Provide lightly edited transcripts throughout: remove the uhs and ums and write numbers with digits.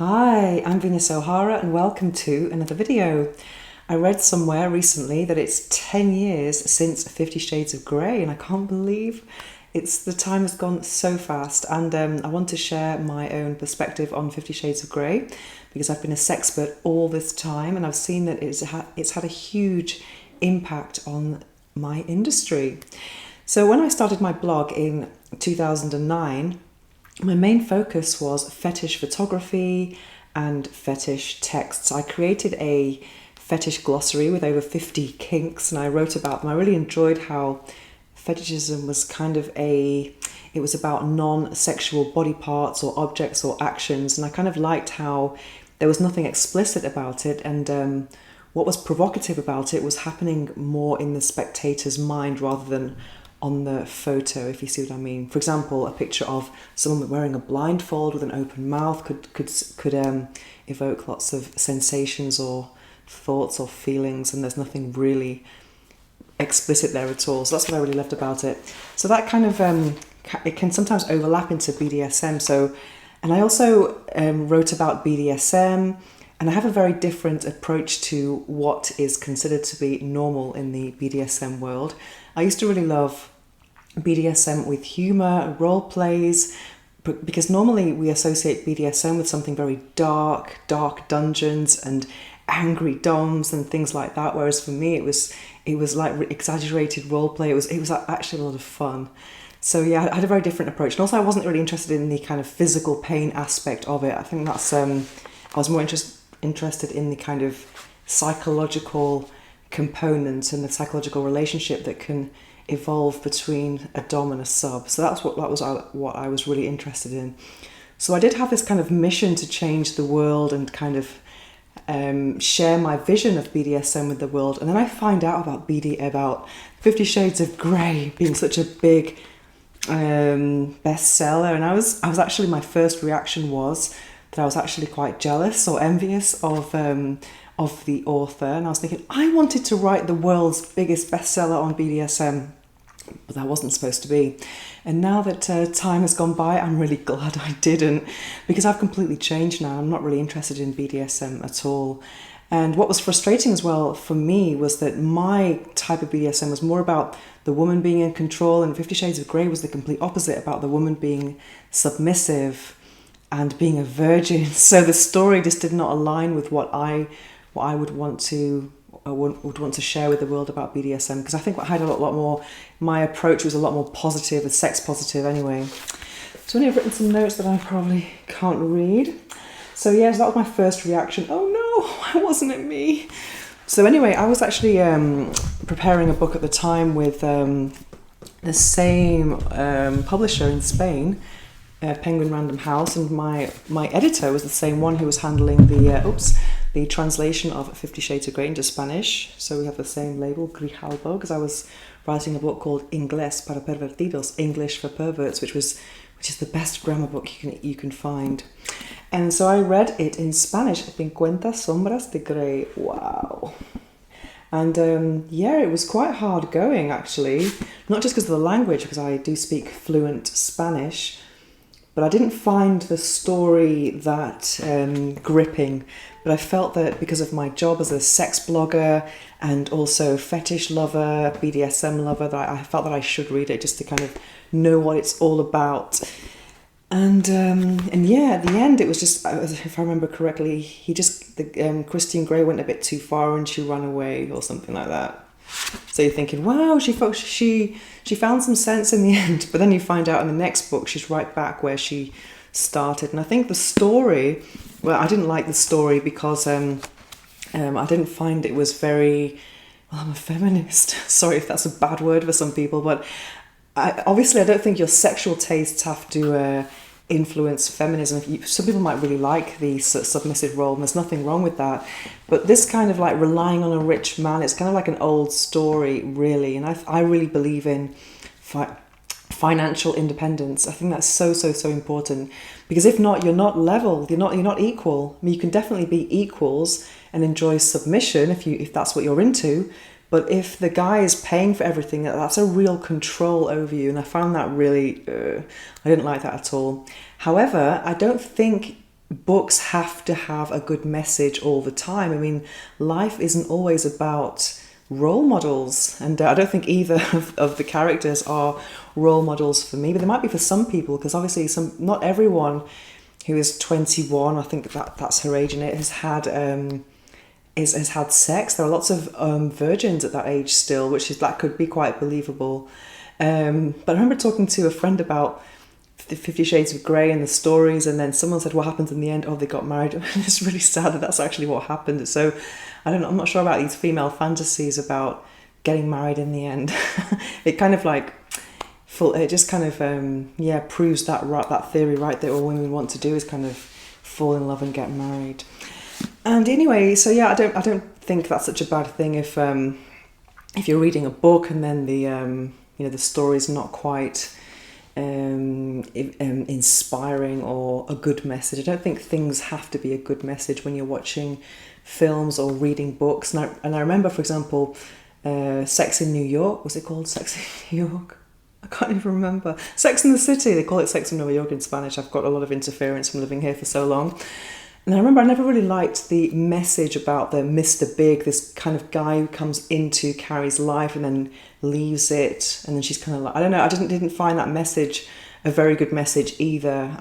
Hi, I'm Venus O'Hara and welcome to another video. I read somewhere recently that it's 10 years since 50 Shades of Grey and I can't believe the time has gone so fast, and I want to share my own perspective on 50 Shades of Grey because I've been a sexpert all this time and I've seen that it's had a huge impact on my industry. So when I started my blog in 2009, my main focus was fetish photography and fetish texts. I created a fetish glossary with over 50 kinks and I wrote about them. I really enjoyed how fetishism was it was about non-sexual body parts or objects or actions, and I kind of liked how there was nothing explicit about it, and what was provocative about it was happening more in the spectator's mind rather than on the photo, if you see what I mean. For example, a picture of someone wearing a blindfold with an open mouth could evoke lots of sensations or thoughts or feelings, and there's nothing really explicit there at all. So that's what I really loved about it. So that kind of it can sometimes overlap into BDSM. And I also wrote about BDSM, and I have a very different approach to what is considered to be normal in the BDSM world. I used to really love BDSM with humor, role plays, because normally we associate BDSM with something very dark dungeons and angry doms and things like that. Whereas for me, it was like exaggerated role play. It was actually a lot of fun. So yeah, I had a very different approach, and also I wasn't really interested in the kind of physical pain aspect of it. I think that's I was more interested in the kind of psychological component and the psychological relationship that can evolve between a dom and a sub. So that was what I was really interested in. So I did have this kind of mission to change the world and kind of share my vision of BDSM with the world. And then I find out about 50 Shades of Grey being such a big bestseller, and I was actually, my first reaction was that I was actually quite jealous or envious of the author, and I was thinking I wanted to write the world's biggest bestseller on BDSM, but that wasn't supposed to be. And now that time has gone by, I'm really glad I didn't, because I've completely changed now. I'm not really interested in BDSM at all. And what was frustrating as well for me was that my type of BDSM was more about the woman being in control, and 50 Shades of Grey was the complete opposite, about the woman being submissive and being a virgin. So the story just did not align with what I would want to share with the world about BDSM, because I think I had a lot more, my approach was a lot more positive, and sex positive anyway. So I've written some notes that I probably can't read. So yeah, so that was my first reaction. Oh no, why wasn't it me? So anyway, I was actually preparing a book at the time with the same publisher in Spain, Penguin Random House, and my editor was the same one who was handling the translation of 50 Shades of Grey into Spanish. So we have the same label, Grijalbo, because I was writing a book called Inglés para Pervertidos, English for Perverts, which is the best grammar book you can find. And so I read it in Spanish, 50 Sombras de Grey. Wow. And yeah, it was quite hard going, actually. Not just because of the language, because I do speak fluent Spanish, but I didn't find the story that gripping. But I felt that because of my job as a sex blogger and also fetish lover, BDSM lover, that I felt that I should read it just to kind of know what it's all about. And yeah, at the end, it was just, if I remember correctly, Christian Grey went a bit too far and she ran away or something like that. So you're thinking, wow, she found some sense in the end. But then you find out in the next book, she's right back where she started. And I think the story, well, I didn't like the story because I didn't find it was very, well, I'm a feminist. Sorry if that's a bad word for some people, but obviously I don't think your sexual tastes have to influence feminism. Some people might really like the submissive role, and there's nothing wrong with that. But this kind of like relying on a rich man, it's kind of like an old story, really. And I really believe in financial independence. I think that's so important, because if not, you're not level. You're not equal. I mean, you can definitely be equals and enjoy submission if that's what you're into. But if the guy is paying for everything, that's a real control over you. And I found that really, I didn't like that at all. However, I don't think books have to have a good message all the time. I mean, life isn't always about role models, and I don't think either of the characters are role models for me, but they might be for some people, because obviously not everyone who is 21, I think that's her age, and it has had has had sex. There are lots of virgins at that age still, that could be quite believable. But I remember talking to a friend about 50 Shades of Grey and the stories, and then someone said, what happened in the end? Oh, they got married. It's really sad that that's actually what happened. So I don't know, I'm not sure about these female fantasies about getting married in the end. It kind of like it just kind of proves that theory right, that all women want to do is kind of fall in love and get married. And anyway, so yeah, I don't think that's such a bad thing if you're reading a book and then the story's not quite inspiring or a good message. I don't think things have to be a good message when you're watching films or reading books. And I remember, for example, Sex in New York. Was it called Sex in New York? I can't even remember. Sex in the City. They call it Sex in New York in Spanish. I've got a lot of interference from living here for so long. And I remember I never really liked the message about the Mr. Big, this kind of guy who comes into Carrie's life and then leaves it. And then she's kind of like, I don't know, I didn't find that message a very good message either.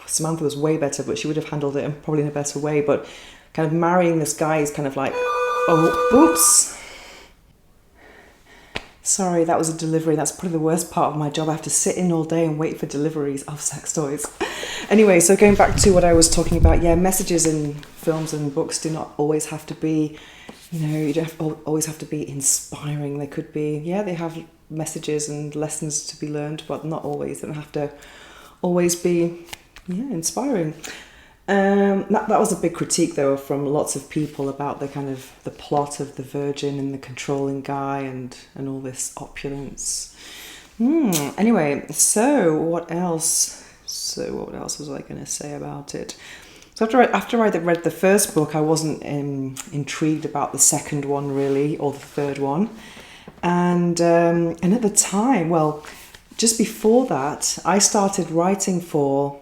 Samantha was way better, but she would have handled it probably in a better way. But kind of marrying this guy is kind of like, oh, oops. Sorry, that was a delivery. That's probably the worst part of my job. I have to sit in all day and wait for deliveries of sex toys. Anyway, so going back to what I was talking about, messages in films and books do not always have to be, you don't always have to be inspiring. They could be, they have messages and lessons to be learned, but not always. They don't have to always be, inspiring. That was a big critique, though, from lots of people about the kind of the plot of the virgin and the controlling guy and all this opulence. Anyway, so what else? What else was I going to say about it? So after I read the first book, I wasn't intrigued about the second one really, or the third one, and at the time, just before that, I started writing for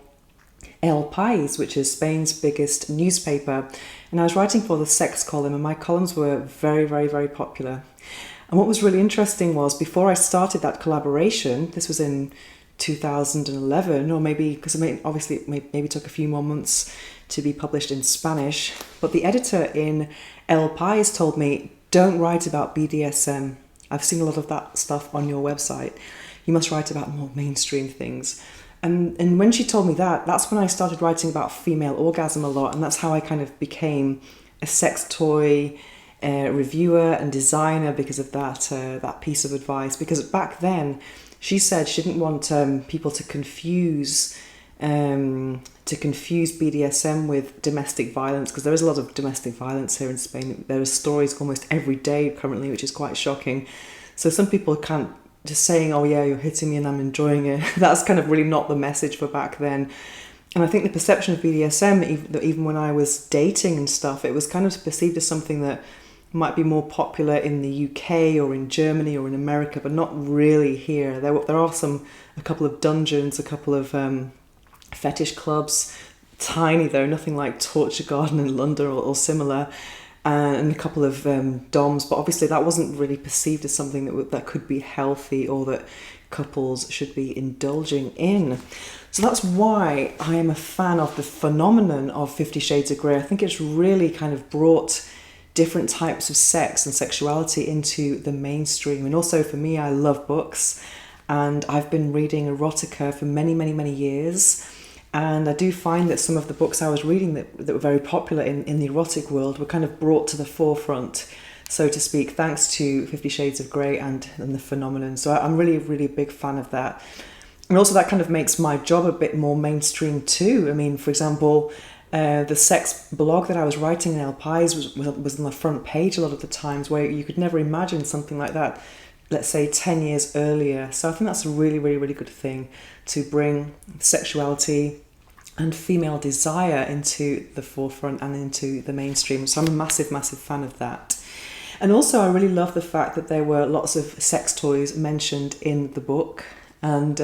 El País, which is Spain's biggest newspaper, and I was writing for the sex column, and my columns were very, very, very popular. And what was really interesting was, before I started that collaboration, this was in 2011, or maybe, because obviously it maybe took a few more months to be published in Spanish, but the editor in El País told me, don't write about BDSM. I've seen a lot of that stuff on your website. You must write about more mainstream things. And when she told me that, that's when I started writing about female orgasm a lot, and that's how I kind of became a sex toy reviewer and designer, because of that piece of advice. Because back then, she said she didn't want people to confuse BDSM with domestic violence, because there is a lot of domestic violence here in Spain. There are stories almost every day currently, which is quite shocking. So some people can't just saying, oh yeah, you're hitting me and I'm enjoying it. That's kind of really not the message for back then. And I think the perception of BDSM, even when I was dating and stuff, it was kind of perceived as something that might be more popular in the UK or in Germany or in America, but not really here. There are a couple of dungeons, a couple of fetish clubs, tiny though, nothing like Torture Garden in London or similar, and a couple of DOMs, but obviously that wasn't really perceived as something that could be healthy or that couples should be indulging in. So that's why I am a fan of the phenomenon of 50 Shades of Grey. I think it's really kind of brought different types of sex and sexuality into the mainstream. And also for me, I love books, and I've been reading erotica for many, many, many years. And I do find that some of the books I was reading that were very popular in the erotic world were kind of brought to the forefront, so to speak, thanks to 50 Shades of Grey and the phenomenon. So I'm really, really a big fan of that. And also that kind of makes my job a bit more mainstream too. I mean, for example, the sex blog that I was writing in El País was on the front page a lot of the times, where you could never imagine something like that, let's say 10 years earlier. So I think that's a really, really, really good thing, to bring sexuality and female desire into the forefront and into the mainstream. So I'm a massive, massive fan of that. And also I really love the fact that there were lots of sex toys mentioned in the book. And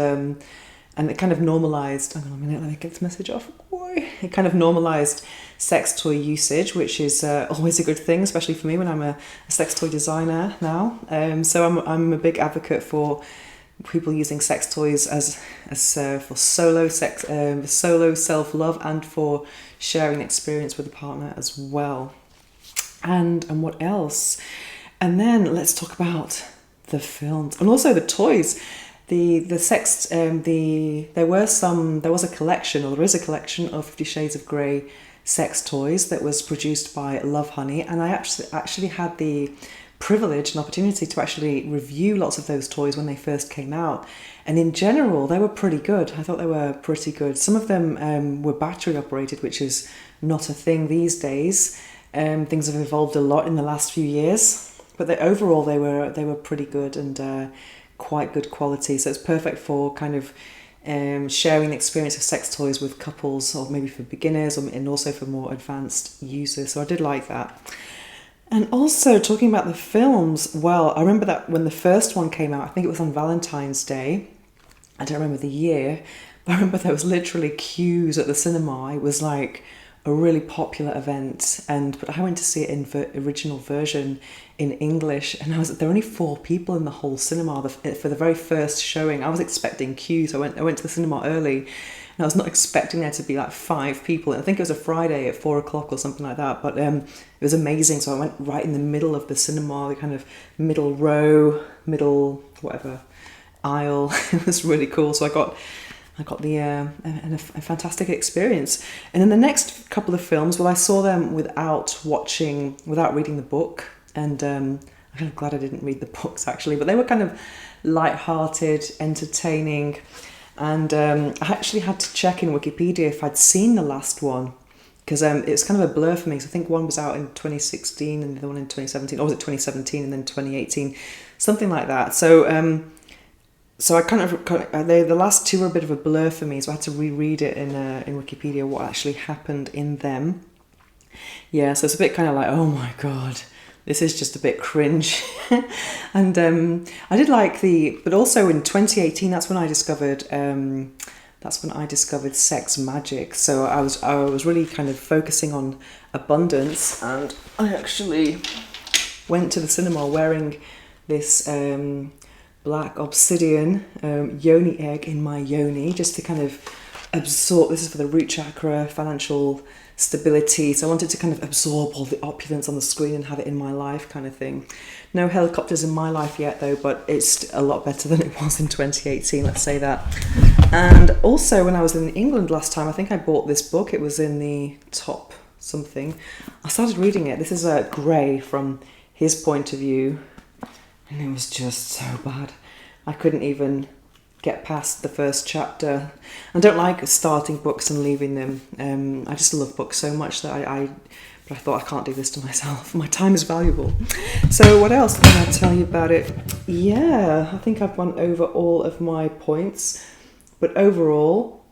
and it kind of normalized, hang on a minute, let me get this message off. Boy. It kind of normalized sex toy usage, which is always a good thing, especially for me when I'm a sex toy designer now. So I'm a big advocate for people using sex toys as for solo sex, solo self-love, and for sharing experience with a partner as well. And what else? And then let's talk about the films and also the toys. The sex, there was a collection, or there is a collection of 50 Shades of Grey sex toys that was produced by Love Honey, and I actually had the privilege and opportunity to actually review lots of those toys when they first came out, and in general they were pretty good. I thought they were pretty good. Some of them were battery operated, which is not a thing these days. Things have evolved a lot in the last few years, but overall they were pretty good and quite good quality. So it's perfect for kind of sharing the experience of sex toys with couples, or maybe for beginners, and also for more advanced users. So I did like that. And also talking about the films, well, I remember that when the first one came out, I think it was on Valentine's Day. I don't remember the year, but I remember there was literally queues at the cinema. It was like a really popular event, but I went to see it in original version in English, and there were only 4 people in the whole cinema for the very first showing. I was expecting queues. I went to the cinema early, and I was not expecting there to be like 5 people. I think it was a Friday at 4 o'clock or something like that, but it was amazing. So I went right in the middle of the cinema, the kind of middle row, middle whatever aisle. It was really cool. So I got a fantastic experience. And then the next couple of films, well, I saw them without reading the book, and I'm kind of glad I didn't read the books actually, but they were kind of light-hearted, entertaining, and I actually had to check in Wikipedia if I'd seen the last one, because it's kind of a blur for me. So I think one was out in 2016 and the other one in 2017, or was it 2017 and then 2018, something like that. So I the last 2 were a bit of a blur for me, so I had to reread it in Wikipedia what actually happened in them. Yeah, so it's a bit kind of like, oh my god, this is just a bit cringe. And I did like but also in 2018, that's when I discovered sex magic. So I was really kind of focusing on abundance, and I actually went to the cinema wearing this black obsidian yoni egg in my yoni, just to kind of absorb. This is for the root chakra, financial stability. So I wanted to kind of absorb all the opulence on the screen and have it in my life, kind of thing. No helicopters in my life yet though, but it's a lot better than it was in 2018, let's say that. And also when I was in England last time, I think I bought this book. It was in the top something. I started reading it. This is Gray from his point of view. And it was just so bad. I couldn't even get past the first chapter. I don't like starting books and leaving them. I just love books so much that but I thought, I can't do this to myself. My time is valuable. So what else can I tell you about it? Yeah, I think I've gone over all of my points. But overall,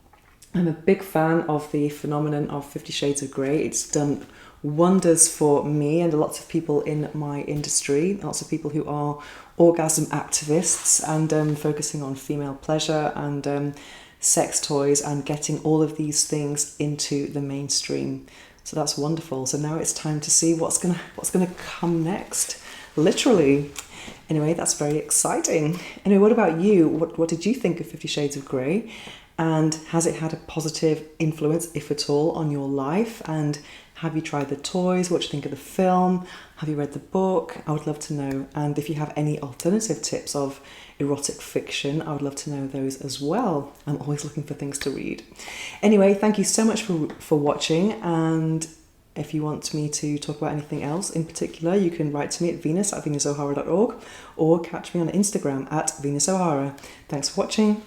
I'm a big fan of the phenomenon of 50 Shades of Grey. It's done wonders for me and lots of people in my industry, lots of people who are orgasm activists and focusing on female pleasure and sex toys and getting all of these things into the mainstream. So that's wonderful. So now it's time to see what's gonna come next, literally. Anyway, that's very exciting. Anyway, what about you? What did you think of 50 Shades of Grey? And has it had a positive influence, if at all, on your life? And have you tried the toys? What do you think of the film? Have you read the book? I would love to know. And if you have any alternative tips of erotic fiction, I would love to know those as well. I'm always looking for things to read. Anyway, thank you so much for watching. And if you want me to talk about anything else in particular, you can write to me at venus@venusohara.org or catch me on Instagram at venusohara. Thanks for watching.